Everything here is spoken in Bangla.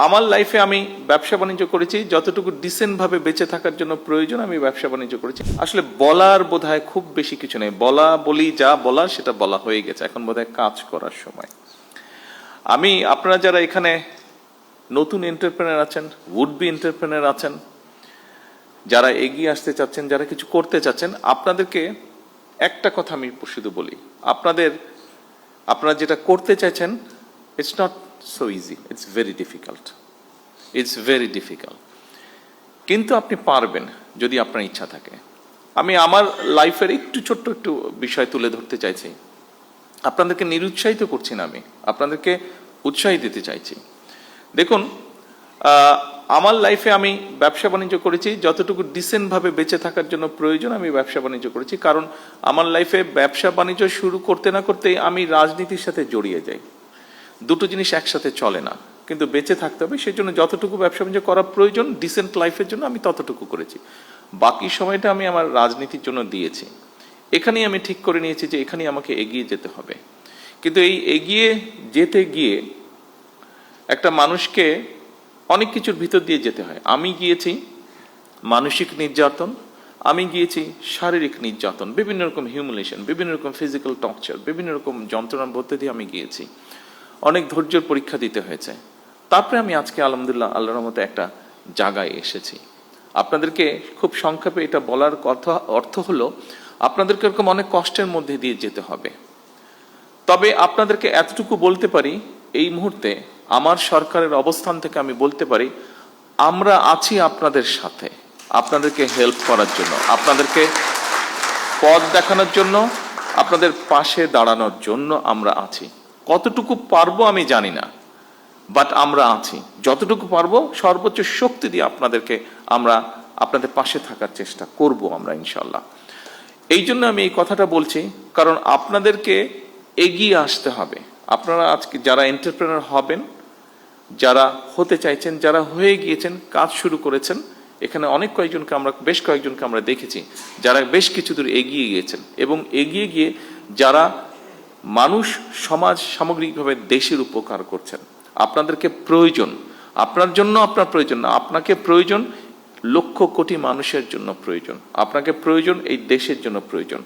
আমার লাইফে আমি ব্যবসা বাণিজ্য করেছি, যতটুকু ডিসেন্ট ভাবে বেঁচে থাকার জন্য প্রয়োজন আমি ব্যবসা বাণিজ্য করেছি। আসলে বলার বোধহয় খুব বেশি কিছু নেই, বলি যা বলা সেটা বলা হয়ে গেছে, এখন বোধহয় কাজ করার সময়। আপনারা যারা এখানে নতুন এন্টারপ্রেনার আছেন, উড বি এন্টারপ্রেনার আছেন, যারা এগিয়ে আসতে চাচ্ছেন, যারা কিছু করতে চাচ্ছেন, আপনাদেরকে একটা কথা আমি শুধু বলি, আপনারা যেটা করতে চাইছেন, it's not so easy, it's very difficult, কিন্তু আপনি পারবেন যদি আপনার ইচ্ছা থাকে। আমি আমার লাইফের ছোট্ট একটু বিষয় তুলে ধরতে চাইছি। আপনাদেরকে নিরুৎসাহিত করছি না, আমি আপনাদেরকে উৎসাহ দিতে চাইছি। দেখুন, আমার লাইফে আমি ব্যবসা বাণিজ্য করেছি, যতটুকু ডিসেন্ট ভাবে বেঁচে থাকার জন্য প্রয়োজন আমি ব্যবসা বাণিজ্য করেছি। কারণ আমার লাইফে ব্যবসা বাণিজ্য শুরু করতে না করতেই আমি রাজনীতির সাথে জড়িয়ে যাই। দুটো জিনিস একসাথে চলে না, কিন্তু বেঁচে থাকতে হবে, সেই জন্য যতটুকু ব্যবসা বাণিজ্য করা প্রয়োজন ডিসেন্ট লাইফের জন্য আমি ততটুকু করেছি। বাকি সময়টা আমি আমার রাজনীতির জন্য দিয়েছি। এখানেই আমি ঠিক করে নিয়েছি যে এখানেই আমাকে এগিয়ে যেতে হবে। কিন্তু এই এগিয়ে যেতে গিয়ে একটা মানুষকে অনেক কিছুর ভিতর দিয়ে যেতে হয়। আমি গিয়েছি মানসিক নির্যাতন, আমি গিয়েছি শারীরিক নির্যাতন, বিভিন্ন রকম হিউমিলিয়েশন, বিভিন্ন রকম ফিজিক্যাল টর্চার, বিভিন্ন রকম যন্ত্রণার মধ্যে দিয়ে আমি গিয়েছি। অনেক ধৈর্যের পরীক্ষা দিতে হয়েছে। তারপরে আমি আজকে আলহামদুলিল্লাহ আল্লাহর রহমতে একটা জায়গায় এসেছি। আপনাদেরকে খুব সংক্ষেপে এটা বলার অর্থ হলো, আপনাদেরকে এরকম অনেক কষ্টের মধ্যে দিয়ে যেতে হবে। তবে আপনাদেরকে এতটুকু বলতে পারি, এই মুহূর্তে আমার সরকারের অবস্থান থেকে আমি বলতে পারি, আমরা আছি আপনাদের সাথে, আপনাদেরকে হেল্প করার জন্য, আপনাদেরকে পথ দেখানোর জন্য, আপনাদের পাশে দাঁড়ানোর জন্য আমরা আছি। কতটুকু পারবো আমি জানি না, বাট আমরা আছি। যতটুকু পারবো সর্বোচ্চ শক্তি দিয়ে আপনাদের পাশে থাকার চেষ্টা করব আমরা ইনশাল্লাহ। এই জন্য আমি এই কথাটা বলছি, কারণ আপনাদেরকে এগিয়ে আসতে হবে। আপনারা আজকে যারা এন্টারপ্রেনার হবেন, যারা হতে চাইছেন, যারা হয়ে গিয়েছেন, কাজ শুরু করেছেন, এখানে বেশ কয়েকজনকে আমরা দেখেছি যারা বেশ কিছু দূর এগিয়ে গিয়েছেন, এবং এগিয়ে গিয়ে যারা মানুষ, সমাজ, সামগ্রিকভাবে দেশের উপকার করছেন। আপনাদেরকে প্রয়োজন, আপনার জন্য আপনার প্রয়োজন না, আপনাকে প্রয়োজন লক্ষ কোটি মানুষের জন্য প্রয়োজন, আপনাকে প্রয়োজন এই দেশের জন্য প্রয়োজন।